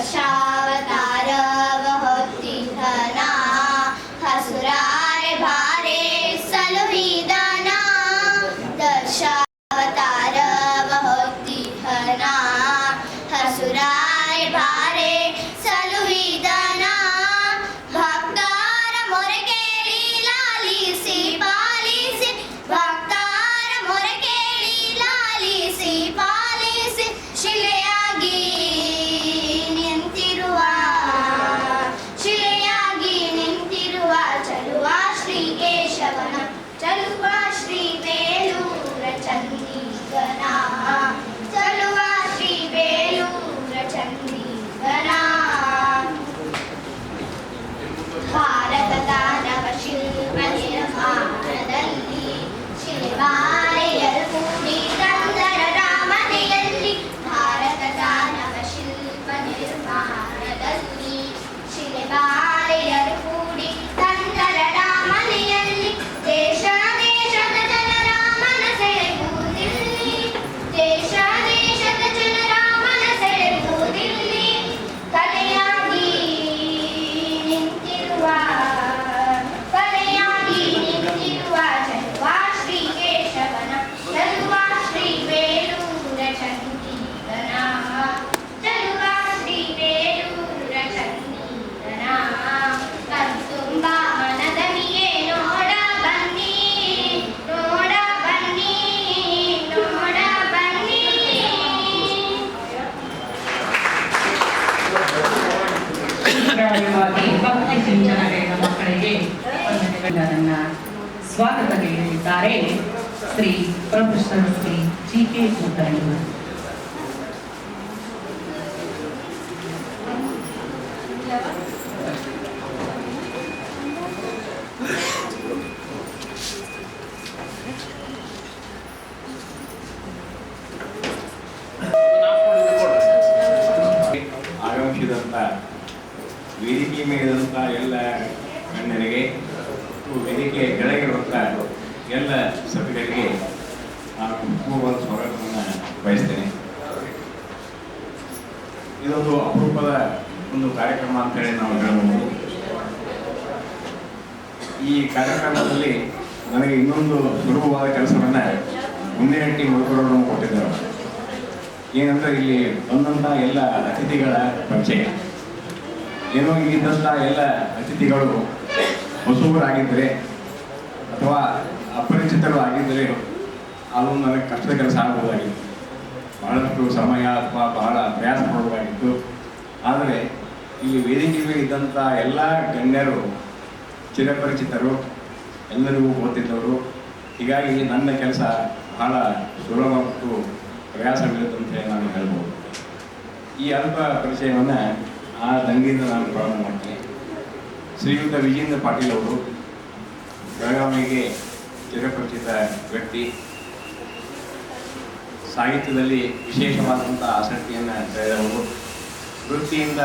दशावतार होती धना हसुरारे भारे सलुहिदना दशावतार होती धना हसुरारे भारे सलुहिदना भक्तार मोरे केಳಿ ಲಾಲಿಸಿ ಪಾಲಿಸಿ ಭಕ್ತಾರ ಮೊರೆ ಕೇಳಿ ಲಾಲಿಸಿ ಪಾಲಿಸಿ ಶಿಲೆಯಾಗಿ ನಿಂತಿರುವ ಚಲುವ ಶ್ರೀ ಕೇಶವನ ಚಲುವ ಶ್ರೀ ಬೇಲೂರ ಚಂದೀಗನ ಚಲುವ ಶ್ರೀ ಬೇಲೂರ ಚಂದೀಗನ ಭಾರತದ ನವಶಿಲ್ಪ ನಿರ್ಮಾಣದಲ್ಲಿ ಶಿಲೆಬಾರೆಯರು ಕೂಡಿ ತಂದರ ರಾಮನೆಯಲ್ಲಿ ಭಾರತದ ನವಶಿಲ್ಪ ನಿರ್ಮಾಣದಲ್ಲಿ ಶಿಲೆಬಾರೆಯರು ಕೂಡಿ ತಂದರ ರಾಮನೆಯಲ್ಲಿ ದೇಶ ದೇಶದ ಜನರ ಮನಸೆಳೆಯುವುದಿಲ್ಲಿ ದೇಶ ದೇಶದ ಜನರ ಮನಸೆಳೆಯುವುದಿಲ್ಲಿ ಕಲೆಯಾಗಿ ನಿಂತಿರುವ ಚಲುವ ಶ್ರೀ ಕೇಶವನ ಚಲುವ ಶ್ರೀ ಬೇಲೂರ ಚಂದೀಗನ ಚಲುವ ಶ್ರೀ ಬೇಲೂರ ಚಂದೀಗನ ಕರ್ತುಂಬ ಮನದನಿಯೇ ನೋಡ ಬನ್ನಿ ನೋಡ ಬನ್ನಿ ನೋಡ ಬನ್ನಿ. ಭಕ್ತಿ ಸಿಂಚನಗಳ ಮಕ್ಕಳಿಗೆ ಅದನ್ನ ಸ್ವಾಗತ ನೀಡಲಿದ್ದಾರೆ ಶ್ರೀ ಪ್ರೊಫೆಸರ್ ಶ್ರೀ ಜಿ.ಕೆ. ಕುಲಕರ್ಣಿ. ಆಗಮಿಸಿದಂಥ ವೇದಿಕೆ ಮೇಲಿದಂಥ ಎಲ್ಲ ಗಣ್ಯರಿಗೆ ವೇದಿಕೆಯ ಕೆಳಗಿರುವಂಥ ಎಲ್ಲ ಸಭೆಗಳಿಗೆ ನಾನು ಪೂರ್ವದ ಸ್ವಾಗತವನ್ನು ಬಯಸ್ತೇನೆ. ಇದೊಂದು ಅಪರೂಪದ ಒಂದು ಕಾರ್ಯಕ್ರಮ ಅಂತೇಳಿ ನಾವು ಹೇಳಬಹುದು. ಈ ಕಾರ್ಯಕ್ರಮದಲ್ಲಿ ನನಗೆ ಇನ್ನೊಂದು ಸುಲಭವಾದ ಕೆಲಸವನ್ನು ಮುಂದೆ ಹಟ್ಟಿ ಮುಳುಗರನ್ನು ಕೊಟ್ಟಿದ್ದಾರೆ. ಏನಂದ್ರೆ ಇಲ್ಲಿ ಬಂದಂಥ ಎಲ್ಲ ಅತಿಥಿಗಳ ಪರಿಚಯ. ಏನೋ ಇಲ್ಲಿದ್ದಂಥ ಎಲ್ಲ ಅತಿಥಿಗಳು ಹೊಸಬರಾಗಿದ್ದರೆ ಅಥವಾ ಅಪರಿಚಿತರು ಆಗಿದ್ದರೆ ಅದು ನನಗೆ ಕಷ್ಟದ ಕೆಲಸ ಆಗಬಹುದಾಗಿತ್ತು, ಬಹಳಷ್ಟು ಸಮಯ ಅಥವಾ ಬಹಳ ಪ್ರಯಾಸ ಪಡಬೇಕಾಗಿತ್ತು. ಆದರೆ ಇಲ್ಲಿ ವೇದಿಕೆ ಮೇಲೆ ಇದ್ದಂಥ ಎಲ್ಲ ಗಣ್ಯರು ಚಿರಪರಿಚಿತರು, ಎಲ್ಲರಿಗೂ ಗೊತ್ತಿದ್ದವರು. ಹೀಗಾಗಿ ನನ್ನ ಕೆಲಸ ಬಹಳ ಸುಲಭ ಮತ್ತು ಪ್ರಯಾಸವಿಲ್ಲದಂತೆ ನಾನು ಹೇಳ್ಬೋದು. ಈ ಅಲ್ಪ ಪರಿಚಯವನ್ನು ಆ ದಂಗೆಯಿಂದ ನಾನು ಪ್ರಾರಂಭ ಮಾಡ್ತೀನಿ. ಶ್ರೀಯುತ ವಿಜೇಂದ್ರ ಪಾಟೀಲ್ ಅವರು ಬೆಳಗಾವಿಗೆ ಚಿರಪರಿಚಿತ ವ್ಯಕ್ತಿ. ಸಾಹಿತ್ಯದಲ್ಲಿ ವಿಶೇಷವಾದಂಥ ಆಸಕ್ತಿಯನ್ನು ಬೆಳೆದವರು. ವೃತ್ತಿಯಿಂದ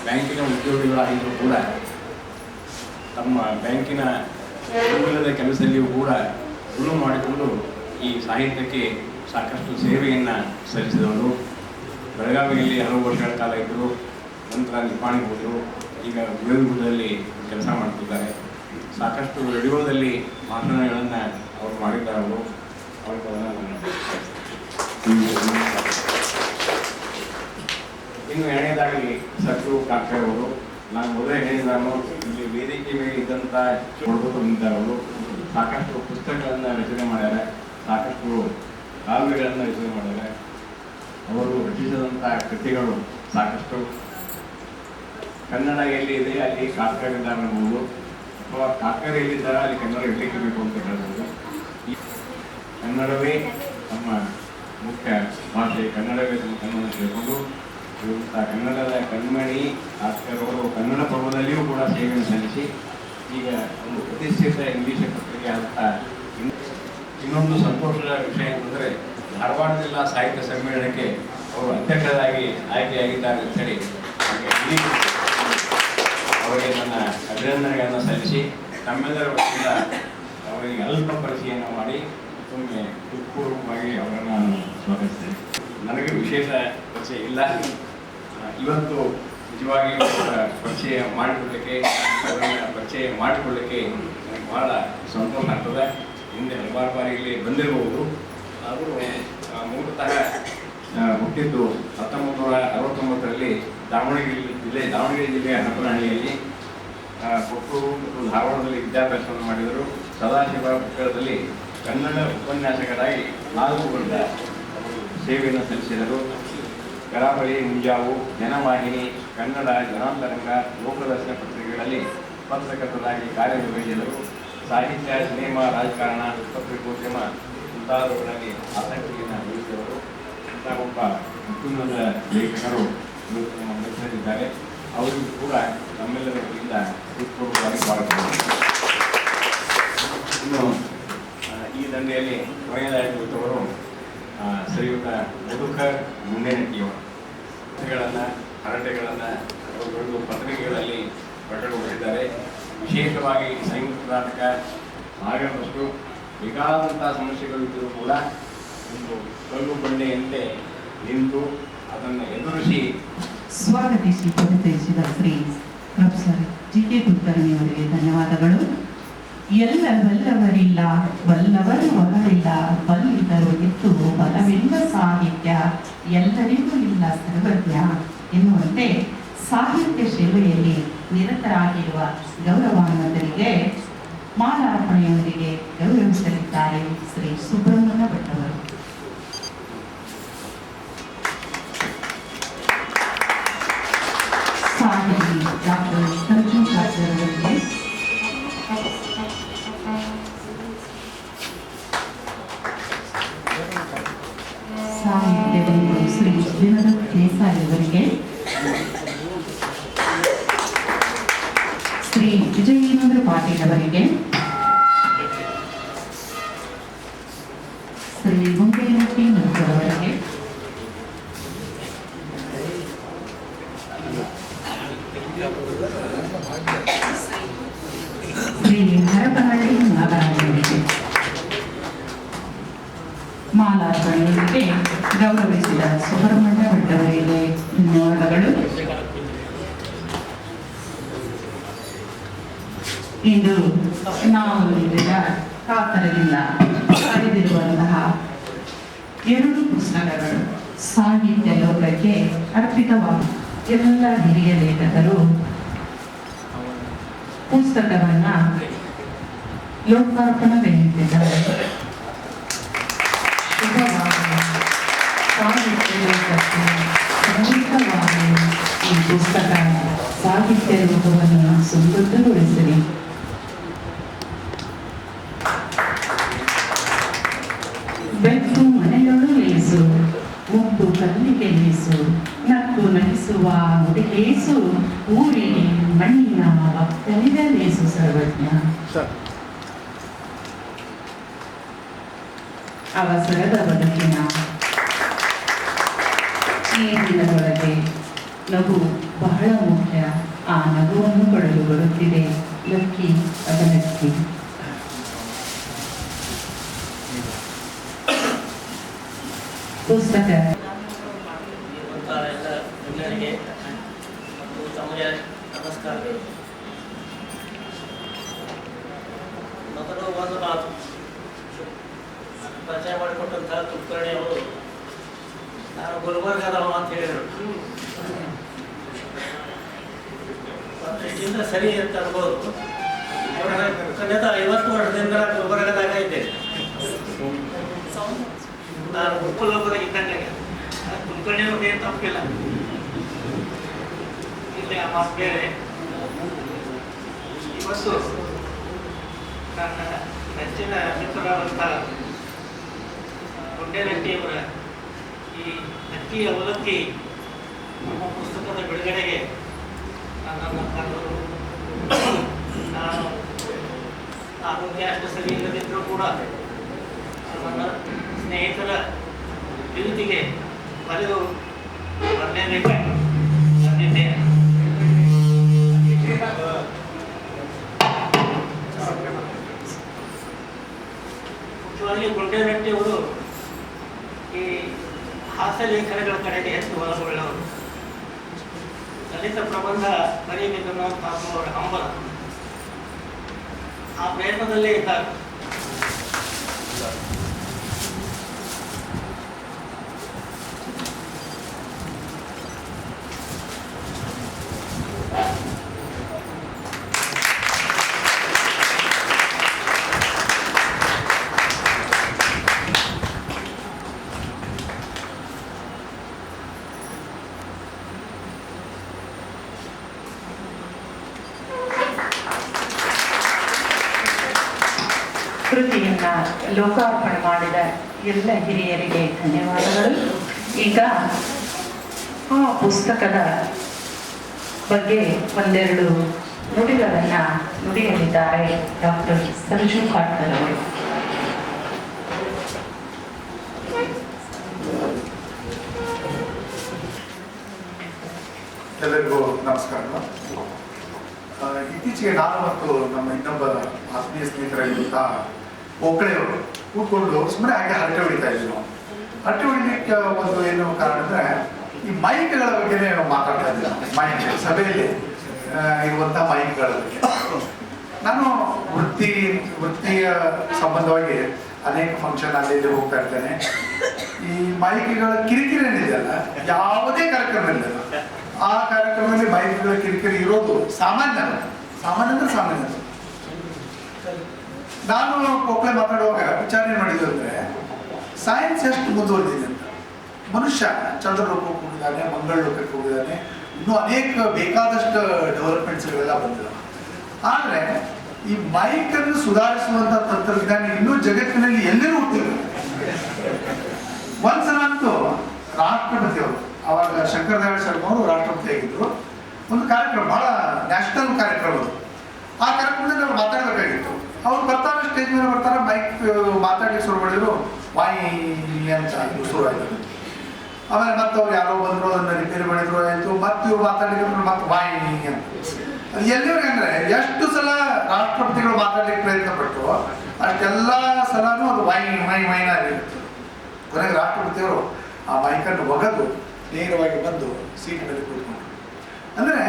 ಬ್ಯಾಂಕಿನ ಉದ್ಯೋಗಿಗಳಾಗಿದ್ದರೂ ಕೂಡ ತಮ್ಮ ಬ್ಯಾಂಕಿನ ಮೂಲದ ಕೆಲಸದಲ್ಲಿಯೂ ಕೂಡ ಗುರು ಮಾಡಿಕೊಂಡು ಈ ಸಾಹಿತ್ಯಕ್ಕೆ ಸಾಕಷ್ಟು ಸೇವೆಯನ್ನು ಸಲ್ಲಿಸಿದವರು. ಬೆಳಗಾವಿಯಲ್ಲಿ ಹಲವು ವರ್ಷಗಳ ಕಾಲ ಇದ್ದರು. ನಂತರ ನಿಪ್ಪಾಣಿಗೆ ಹೋದರು. ಈಗ ಗುಲ್ಬರ್ಗದಲ್ಲಿ ಕೆಲಸ ಮಾಡ್ತಿದ್ದಾರೆ. ಸಾಕಷ್ಟು ರೇಡಿಯೋದಲ್ಲಿ ಭಾಷಣಗಳನ್ನು ಅವರು ಮಾಡಿದ್ದಾರೆ. ಇನ್ನು ಎರಡನೇದಾಗಿ ಸತ್ರು ಕಾಕರ್ ಅವರು. ನಾನು ಮೊದಲೇ ಹೇಳಿದಾನು ಇಲ್ಲಿ ವೇದಿಕೆ ಮೇಲೆ ಇದ್ದಂಥ ಕೊಡಬೇಕು ನಿಂತವರು ಸಾಕಷ್ಟು ಪುಸ್ತಕಗಳನ್ನು ರಚನೆ ಮಾಡ್ಯಾರೆ, ಸಾಕಷ್ಟು ಕಾವ್ಯಗಳನ್ನು ರಚನೆ ಮಾಡ್ಯಾರೆ. ಅವರು ರಚಿಸಿದಂಥ ಕೃತಿಗಳು ಸಾಕಷ್ಟು. ಕನ್ನಡ ಎಲ್ಲಿದೆ ಅಲ್ಲಿ ಕಾಕರ್ ಇದ್ದಾರೆ ಅನ್ನಬಹುದು, ಅಥವಾ ಕಾಕರ್ ಎಲ್ಲಿದ್ದಾರೆ ಅಲ್ಲಿ ಕನ್ನಡ ಇರಲಿಕ್ಕೆ ಬೇಕು ಅಂತ ಹೇಳ್ಬೋದು. ಕನ್ನಡವೇ ನಮ್ಮ ಮುಖ್ಯ ಭಾಷೆ, ಕನ್ನಡವೇ ಕನ್ನಡ ತಿಳ್ಕೊಂಡು ಕನ್ನಡದ ಕಣ್ಮಣಿ ಕಾಕರ್ ಅವರು ಕನ್ನಡ ಪರ್ವದಲ್ಲಿಯೂ ಕೂಡ ಸೇವೆಯನ್ನು ಸಲ್ಲಿಸಿ ಈಗ ಒಂದು ಪ್ರತಿಷ್ಠಿತ ಇಂಗ್ಲಿಷ್ ಪತ್ರಿಕೆ ಅಂತ. ಇನ್ನೊಂದು ಸಂತೋಷದ ವಿಷಯ ಅಂತಂದರೆ ಧಾರವಾಡ ಜಿಲ್ಲಾ ಸಾಹಿತ್ಯ ಸಮ್ಮೇಳನಕ್ಕೆ ಅವರು ಅಧ್ಯಕ್ಷರಾಗಿ ಆಯ್ಕೆಯಾಗಿದ್ದಾರೆ ಅಂತೇಳಿ ಅವರಿಗೆ ನನ್ನ ಅಭಿನಂದನೆಗಳನ್ನು ಸಲ್ಲಿಸಿ ತಮ್ಮೆಲ್ಲರ ವತಿಯಿಂದ ಅವರಿಗೆ ಅಲ್ಪ ಪರಿಚಯವನ್ನು ಮಾಡಿ ಮತ್ತೊಮ್ಮೆ ಹೃತ್ಪೂರ್ವಕವಾಗಿ ಅವರನ್ನು ನಾನು ಸ್ವಾಗತಿಸ್ತೇನೆ. ನನಗೆ ವಿಶೇಷ ಪರಿಚಯ ಇಲ್ಲ. ಇವತ್ತು ನಿಜವಾಗಿ ಪರಿಚಯ ಮಾಡಿಕೊಳ್ಳಿಕ್ಕೆ ನನಗೆ ಬಹಳ ಸಂತೋಷ ಆಗ್ತದೆ. ಹಿಂದೆ ಹಲವಾರು ಬಾರಿ ಇಲ್ಲಿ ಬಂದಿರಬಹುದು. ಆದರೂ ಮೂಲತಃ ಹುಟ್ಟಿದ್ದು 1969ರಲ್ಲಿ ದಾವಣಗೆರೆ ಜಿಲ್ಲೆಯ ಹರಪನಹಳ್ಳಿಯಲ್ಲಿ ಕೊಟ್ಟೂರು ಮತ್ತು ಧಾರವಾಡದಲ್ಲಿ ವಿದ್ಯಾಭ್ಯಾಸವನ್ನು ಮಾಡಿದರು. ಸದಾಶಿವ ಪುಕ್ಕಳದಲ್ಲಿ ಕನ್ನಡ ಉಪನ್ಯಾಸಕರಾಗಿ 4 ವರ್ಷ ಸೇವೆಯನ್ನು ಸಲ್ಲಿಸಿದರು. ಕರಾವಳಿ, ಮುಂಜಾವು, ಜನವಾಹಿನಿ, ಕನ್ನಡ, ಜನಾಂತರಂಗ, ಲೋಕದರ್ಶನ ಪತ್ರಿಕೆಗಳಲ್ಲಿ ಪತ್ರಕರ್ತರಾಗಿ ಕಾರ್ಯನಿರ್ವಹಿಸಿದರು. ಸಾಹಿತ್ಯ, ಸಿನಿಮಾ, ರಾಜಕಾರಣ, ಪತ್ರಿಕೋದ್ಯಮ ಮುಂತಾದವುಗಳಲ್ಲಿ ಆಸಕ್ತಿಯನ್ನು ವಹಿಸಿದವರು. ಇಂತಹ ಒಬ್ಬ ಉತ್ತುಂಗದ ಲೇಖಕರು ಇವತ್ತು ನಮ್ಮ ಮಧ್ಯದಲ್ಲಿದ್ದಾರೆ. ಅವರಿಗೂ ಕೂಡ ನಮ್ಮೆಲ್ಲರ ವತಿಯಿಂದ ಹೃತ್ಪೂರ್ವಕವಾಗಿ ಸ್ವಾಗತ. ಇನ್ನು ಈ ದಂಡೆಯಲ್ಲಿ ಕೊನೆಯದಾಗಿ ಕುಳಿತವರು ಶ್ರೀಯುತ ಮಧುಕರ್ ಗುಂಡೇನಟ್ಟಿಯವರು. ಹರಟೆಗಳನ್ನು ಅವರು ಪತ್ರಿಕೆಗಳಲ್ಲಿ ಪ್ರಕಟಗೊಳಿಸಿದ್ದಾರೆ. ವಿಶೇಷವಾಗಿ ಸಂಯುಕ್ತ ನಾಟಕ ಆಗದಷ್ಟು ಬೇಕಾದಂತಹ ಸಮಸ್ಯೆಗಳು ಇದ್ದರೂ ಕೂಡ ಒಂದು ಕಲ್ಲು ಬಂಡೆಯಂತೆ ನಿಂತು ಅದನ್ನು ಎದುರಿಸಿ ಸ್ವಾಗತಿಸಿ ಪರಿಚಯಿಸಿದ ಶ್ರೀ ಪ್ರೊಫೆಸರ್ ಜಿ.ಕೆ. ಕುಲಕರ್ಣಿಯವರಿಗೆ ಧನ್ಯವಾದಗಳು. ಎಲ್ಲವಲ್ಲವರಿಲ್ಲ, ವಲ್ಲವರು ಒಲವಿಲ್ಲ, ಬಲ್ಲಿದ್ದರು ಇತ್ತು ಬಲವಿಲ್ಲ ಸಾಹಿತ್ಯ, ಎಲ್ಲರಿಗೂ ಇಲ್ಲ ಸರ್ವಜ್ಞ ಎನ್ನುವಂತೆ ಸಾಹಿತ್ಯ ಸೇವೆಯಲ್ಲಿ ನಿರತರಾಗಿರುವ ಗೌರವಾನ್ವಿತರಿಗೆ ಮಾಲಾರ್ಪಣೆಯೊಂದಿಗೆ ಗೌರವಿಸಲಿದ್ದಾರೆ ಶ್ರೀ ಸುಬ್ರಹ್ಮಣ್ಯ ಭಟ್ ಅವರು. ಸಾಹಿತಿ ಡಾಕ್ಟರ್ ಅರ್ಜುನ್ ಅವರಿಗೆ ಸಾಹಿತ್ಯವನ್ನು ಶ್ರೀ ವಿನೋದ್ ದೇಸಾಯಿ ಅವರಿಗೆ, ಶ್ರೀ ವಿಜಯೇಂದ್ರ ಪಾಟೀಲ್ ಅವರಿಗೆ, ಶ್ರೀ ಗುಂಡೇನಟ್ಟಿ ಅವರಿಗೆ, ಶ್ರೀ ಹರಪನಹಳ್ಳಿ ನಾಗರಾಜರಿಗೆ ಮಾಲಾರ್ಪಣೆಯೊಂದಿಗೆ ಗೌರವಿಸಿದ ಸುಬ್ರಹ್ಮಣ್ಯ ಭಟ್ ಅವರಿಗೆ ಧನ್ಯವಾದಗಳು. ಇಂದು ನಾವು ನೀಡಿದ ಕಾತರದಿಂದ ಪಡೆದಿರುವಂತಹ 2 ಪುಸ್ತಕಗಳು ಸಾಹಿತ್ಯ ಲೋಕಕ್ಕೆ ಅರ್ಪಿತವಾದ ಎಲ್ಲ ಹಿರಿಯ ಲೇಖಕರು ಪುಸ್ತಕವನ್ನ ಲೋಕಾರ್ಪಣೆಗೊಳಿಸಿದ್ದಾರೆ. ಸಾಹಿತ್ಯ ಲೋಕಕ್ಕೆ ಖಂಡಿತವಾಗಿ ಈ ಪುಸ್ತಕ ಸಾಹಿತ್ಯ ಲೋಕವನ್ನು ಸಮೃದ್ಧಗೊಳಿಸಲಿ. ಬೆಕ್ಕು ಮನೆಯೊಳು ಲೇಸು, ಮುದ್ದು ಕಲ್ಲಿಗೆ ಲೇಸು, ನಕ್ಕು ನಗಿಸುವ ಮುಡಿಲೇಸು, ಊರಿಗೆ ಮಣ್ಣಿನ ಭಕ್ತನಿಗ ಲೇಸು ಸರ್ವಜ್ಞ. ಅವಸರದ ಬದುಕಿನ ಈ ದಿನದೊಳಗೆ ನಗು ಬಹಳ ಮುಖ್ಯ. ಆ ನಗುವನ್ನು ಪಡೆದು ಬರುತ್ತಿದೆ ಲಕ್ಕಿ ಅಗಲಕ್ಕಿ. ಪುಸ್ತಕ ನಮಸ್ಕಾರಗಳು. ಮೊದಲು ಒಂದು ಮಾತು ಪರಿಚಯ ಮಾಡಿಕೊಟ್ಟಂತಹ ಕುಲಕರ್ಣಿ ಅವರು ನಾನು ಗುಲ್ಬರ್ಗದವ ಅಂತ ಹೇಳಿದರು. ಇದರಿಂದ ಸರಿ ಅಂತ ಅನ್ಬೋದು. ಖಂಡಿತ 50 ವರ್ಷದಿಂದ ಗುಲ್ಬರ್ಗದಾಗ ಇದ್ದೇನೆ. ನಾನು ಗುರುಕುಲದಾಗ ಇದ್ದಂಗೆ ಕುಲಕರ್ಣಿ ಅವ್ರಿಗೆ ಏನು ತಪ್ಪಿಲ್ಲ. ಇಲ್ಲಿ ಆ ಮಾತು ಬೇರೆ. ಇವತ್ತು ನನ್ನ ನೆಚ್ಚಿನ ಮಿತ್ರರಾದಂತಹ ಗುಂಡೇನಟ್ಟಿಯವರ ಈ ಅಕ್ಕಿ ಅವಲಕ್ಕಿ ಪುಸ್ತಕದ ಬಿಡುಗಡೆಗೆ ನನ್ನನ್ನು ಕರೆದರು. ನಾನು ಆರೋಗ್ಯ ಅಷ್ಟು ಸರಿ ಇಲ್ಲದಿದ್ದರೂ ಕೂಡ ನನ್ನ ಸ್ನೇಹಿತರ ಪ್ರೀತಿಗೆ ಬರೆದು ಬರಲೇಬೇಕಾಗಿ ಬಂದಿದ್ದೇನೆ. ಮುಖ್ಯವಾಗಿ ಗುಂಡೇನಟ್ಟಿಯವರು ಈ ಹಾಸ್ಯ ಲೇಖನಗಳ ಕಡೆಗೆ ಹೆಚ್ಚು ಒಲವುಳ್ಳವರು. ದಲಿತ ಪ್ರಬಂಧ ಬರೆಯಬೇಕನ್ನೋ ಅವರ ಹಂಬಲ. ಆ ಪ್ರಯತ್ನದಲ್ಲೇ ಇದ್ದಾರೆ. ಕೃತಿಯನ್ನ ಲೋಕಾರ್ಪಣೆ ಮಾಡಿದ ಎಲ್ಲ ಹಿರಿಯರಿಗೆ ಧನ್ಯವಾದಗಳು. ಈಗ ಆ ಪುಸ್ತಕದ ಬಗ್ಗೆ ಒಂದೆರಡು ನುಡಿಗಳನ್ನ ನುಡಿಯಲಿದ್ದಾರೆ ಡಾಕ್ಟರ್ ಸರ್ಜು ಕಾಟ್ಕರ್ ಅವರು. ಎಲ್ಲರಿಗೂ ನಮಸ್ಕಾರ. ಇತ್ತೀಚೆಗೆ ನಾನು ಮತ್ತು ನಮ್ಮ ಇನ್ನೊಬ್ಬ ಆತ್ಮೀಯ ಸ್ನೇಹಿತರಾಗಿರುವಂತಹ ಒಕ್ಕಳೆಯವರು ಕೂತ್ಕೊಂಡು ಸುಮ್ಮನೆ ಹಾಗೆ ಹರಟೆ ಹೊಡಿತಾ ಇದ್ವಿ. ನಾವು ಹರಟೆ ಹೊಡಿಲಿಕ್ಕೆ ಒಂದು ಏನು ಕಾರಣ ಅಂದರೆ ಈ ಮೈಕ್ಗಳ ಬಗ್ಗೆನೇ ಮಾತಾಡ್ತಾ ಇದ್ವಿ. ಮೈಕ್ ಸಭೆಯಲ್ಲಿ ಇರುವಂತಹ ಮೈಕ್ಗಳ ಬಗ್ಗೆ ನಾನು ವೃತ್ತಿಯ ಸಂಬಂಧವಾಗಿ ಅನೇಕ ಫಂಕ್ಷನ್ ಅಲ್ಲಿ ಹೋಗ್ತಾ ಇರ್ತೇನೆ. ಈ ಮೈಕ್ಗಳ ಕಿರಿಕಿರಿ ಏನಿದೆಯಲ್ಲ, ಯಾವುದೇ ಕಾರ್ಯಕ್ರಮ ಇಲ್ಲ, ಆ ಕಾರ್ಯಕ್ರಮದಲ್ಲಿ ಮೈಕ್ಗಳ ಕಿರಿಕಿರಿ ಇರೋದು ಸಾಮಾನ್ಯ ಅಂದ್ರೆ ಸಾಮಾನ್ಯ. ನಾನು ಕೊಪ್ಪಳೆ ಮಾತಾಡುವಾಗ ವಿಚಾರ ಏನು ಮಾಡಿದ್ರು ಅಂದರೆ, ಸೈನ್ಸ್ ಎಷ್ಟು ಮುಂದುವರೆದಿದೆ ಅಂತ. ಮನುಷ್ಯ ಚಂದ್ರಲೋಕಕ್ಕೆ ಹೋಗಿದ್ದಾನೆ, ಮಂಗಳ ಲೋಕಕ್ಕೆ ಹೋಗಿದ್ದಾನೆ, ಇನ್ನೂ ಅನೇಕ ಬೇಕಾದಷ್ಟು ಡೆವಲಪ್ಮೆಂಟ್ಸ್ಗಳೆಲ್ಲ ಬಂದಿದ್ದಾವೆ. ಆದರೆ ಈ ಮೈಕನ್ನು ಸುಧಾರಿಸುವಂಥ ತಂತ್ರಜ್ಞಾನ ಇನ್ನೂ ಜಗತ್ತಿನಲ್ಲಿ ಎಲ್ಲರೂ ಹುಟ್ಟಿಲ್ಲ. ಒಂದ್ಸಲ ಅಂತೂ ರಾಷ್ಟ್ರಪತಿಯವರು, ಅವಾಗ ಶಂಕರ ದಯಾಳ್ ಶರ್ಮಾ ಅವರು ರಾಷ್ಟ್ರಪತಿ ಆಗಿದ್ರು, ಒಂದು ಕಾರ್ಯಕ್ರಮ, ಬಹಳ ನ್ಯಾಷನಲ್ ಕಾರ್ಯಕ್ರಮ ಅದು. ಆ ಕಾರ್ಯಕ್ರಮದಲ್ಲಿ ಅವ್ರು ಮಾತಾಡಬೇಕಾಗಿತ್ತು. ಅವ್ರು ಬರ್ತಾರೆ, ಸ್ಟೇಜ್ ಮೇಲೆ ಬರ್ತಾರೆ, ಮೈಕ್ ಮಾತಾಡಲಿಕ್ಕೆ ಶುರು ಮಾಡಿದ್ರು, ವಾಯಿ ಅಂತ ಶುರು ಆಯಿತು. ಆಮೇಲೆ ಮತ್ತೆ ಅವ್ರು ಯಾರೋ ಬಂದರು, ಅದನ್ನು ರಿಪೇರಿ ಮಾಡಿದ್ರು ಆಯಿತು. ಮತ್ತೆ ಇವ್ರು ಮಾತಾಡಲಿಕ್ಕೆ ಮತ್ತೆ ವಾಯಿ ಅಂತ. ಅದು ಎಲ್ಲಿವರೆಗೆ ಅಂದರೆ, ಎಷ್ಟು ಸಲ ರಾಷ್ಟ್ರಪತಿಗಳು ಮಾತಾಡ್ಲಿಕ್ಕೆ ಪ್ರಯತ್ನ ಪಟ್ಟರು ಅಷ್ಟೆಲ್ಲ ಸಲನೂ ಅದು ವೈನ ಆಗಿರುತ್ತೆ. ಕೊನೆಗೆ ರಾಷ್ಟ್ರಪತಿಯವರು ಆ ಮೈಕನ್ನು ಒಗೆದು ನೇರವಾಗಿ ಬಂದು ಸೀಟ್ ಮೇಲೆ ಕೂತ್ಕೊಂಡ್ರು. ಅಂದರೆ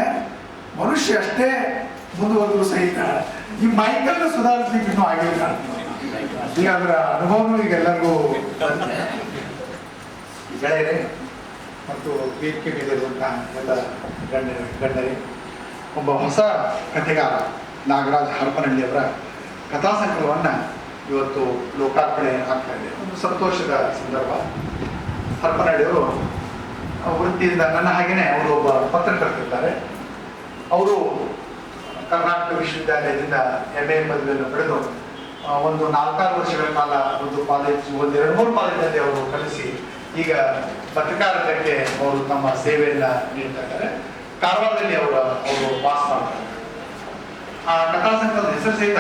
ಮನುಷ್ಯ ಅಷ್ಟೇ ಮುಂದುವರೆದ್ರು ಸಹಿತ ಈ ಮೈಕನ್ನು ಸುಧಾರಿಸ್ಲಿಕ್ಕೆ ಇನ್ನೂ ಆಗಿಲ್ಲ. ಈಗ ಅದರ ಅನುಭವನೂ ಈಗ ಎಲ್ಲರಿಗೂ ಗೆಳೆಯರೇ ಮತ್ತು ವೇದಿಕೆ ಮೇಲಿರುವಂತಹ ಎಲ್ಲ ಗಣ್ಯರೇ, ಒಬ್ಬ ಹೊಸ ಕಥೆಗಾರ ನಾಗರಾಜ್ ಹರಪನಹಳ್ಳಿಯವರ ಕಥಾ ಸಂಕಲನವನ್ನು ಇವತ್ತು ಲೋಕಾರ್ಪಣೆ ಆಗ್ತಾ ಇದೆ. ಒಂದು ಸಂತೋಷದ ಸಂದರ್ಭ. ಹರಪನಹಳ್ಳಿಯವರು ವೃತ್ತಿಯಿಂದ ನನ್ನ ಹಾಗೆಯೇ ಅವರು ಒಬ್ಬ ಪತ್ರಕರ್ತರಿದ್ದಾರೆ. ಅವರು ಕರ್ನಾಟಕ ವಿಶ್ವವಿದ್ಯಾಲಯದಿಂದ MA ಪದವಿಯನ್ನು ಪಡೆದು ಒಂದು 4-6 ವರ್ಷಗಳ ಕಾಲ ಒಂದು ಕಾಲೇಜ್, ಒಂದು 2-3 ಕಾಲೇಜಲ್ಲಿ ಅವರು ಕಲಿಸಿ ಈಗ ಪತ್ರಕಾರರಿಗೆ ಅವರು ತಮ್ಮ ಸೇವೆಯನ್ನು ನೀಡ್ತಾ ಇದ್ದಾರೆ. ಕಾರವಾರದಲ್ಲಿ ಅವರು ವಾಸ ಮಾಡ್ತಾರೆ. ಆ ಕಥಾ ಸಂಕಲನದ ಹೆಸರು ಸಹಿತ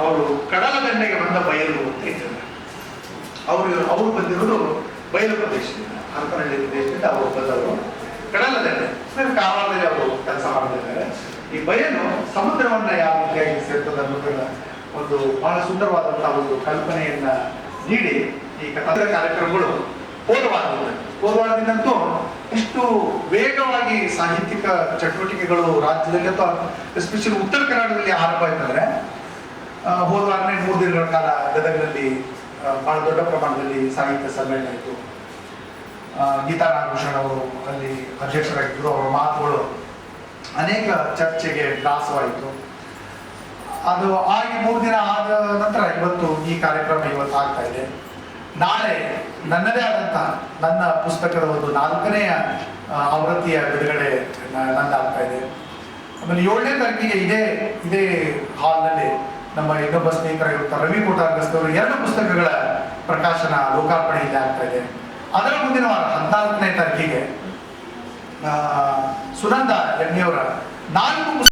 ಅವರು ಕಡಲ ದಂಡೆಗೆ ಬಂದ ಬಯಲು ಅಂತ ಇದ್ದಾರೆ. ಅವರು ಬಂದಿರೋದು ಬಯಲು ಪ್ರದೇಶದಿಂದ, ಹರಪನಹಳ್ಳಿ ಪ್ರದೇಶದಿಂದ ಅವರು ಬಂದವರು. ಕಡಲ ದಂಡೆ ಕಾರವಾರದಲ್ಲಿ ಅವರು ಕೆಲಸ ಮಾಡ್ತಿದ್ದಾರೆ. ಈ ಬಯಲು ಸಮುದ್ರವನ್ನ ಯಾವ ರೀತಿಯಾಗಿ ಸೇರ್ತದೆ ಅನ್ನೋದನ್ನ ಒಂದು ಬಹಳ ಸುಂದರವಾದಂತಹ ಒಂದು ಕಲ್ಪನೆಯನ್ನ ನೀಡಿ ಈ ಕಥಾ ಕಾರ್ಯಕ್ರಮಗಳು ಹೋದವಾರದಿಂದಂತೂ ಎಷ್ಟು ವೇಗವಾಗಿ ಸಾಹಿತ್ಯಿಕ ಚಟುವಟಿಕೆಗಳು ರಾಜ್ಯದಲ್ಲಿ ಅಥವಾ ಎಸ್ಪೆಷಲಿ ಉತ್ತರ ಕರ್ನಾಟಕದಲ್ಲಿ ಆರಂಭ ಆಯ್ತಂದ್ರೆ, ಹೋದವಾರನೇ 3 ದಿನಗಳ ಕಾಲ ಗದಗನಲ್ಲಿ ಬಹಳ ದೊಡ್ಡ ಪ್ರಮಾಣದಲ್ಲಿ ಸಾಹಿತ್ಯ ಸಮ್ಮೇಳನ ಆಯಿತು. ಗೀತಾ ನಾಗಭೂಷಣ್ ಅವರು ಅಲ್ಲಿ ಅಧ್ಯಕ್ಷರಾಗಿದ್ದರು. ಅವರ ಮಾತುಗಳು ಅನೇಕ ಚರ್ಚೆಗೆ ಗ್ರಾಸವಾಯಿತು. ಅದು ಆಗಿ 3 ದಿನ ಆದ ನಂತರ ಇವತ್ತು ಈ ಕಾರ್ಯಕ್ರಮ ಇವತ್ತು ಆಗ್ತಾ ಇದೆ. ನಾಳೆ ನನ್ನದೇ ಆದಂತಹ ನನ್ನ ಪುಸ್ತಕದ ಒಂದು 4ನೇ ಆವೃತ್ತಿಯ ಬಿಡುಗಡೆ ನಂದಾಗ್ತಾ ಇದೆ. ಆಮೇಲೆ 7ನೇ ತಾರೀಕಿಗೆ ಇದೇ ಹಾಲ್ನಲ್ಲಿ ನಮ್ಮ ಇನ್ನೊಬ್ಬ ಸ್ನೇಹಿತರಾಗಿರುತ್ತಾರೆ ರವಿ ಕೋಟಾರ್ಗಸ್ತವರು 2 ಪುಸ್ತಕಗಳ ಪ್ರಕಾಶನ ಲೋಕಾರ್ಪಣೆ ಇಲ್ಲಿ ಆಗ್ತಾ ಇದೆ. ಅದರ ಮುಂದಿನ ವಾರ 14ನೇ ತಾರೀಕಿಗೆ ಸುನಂದ ಎಣ್ಣೆಯವರ 4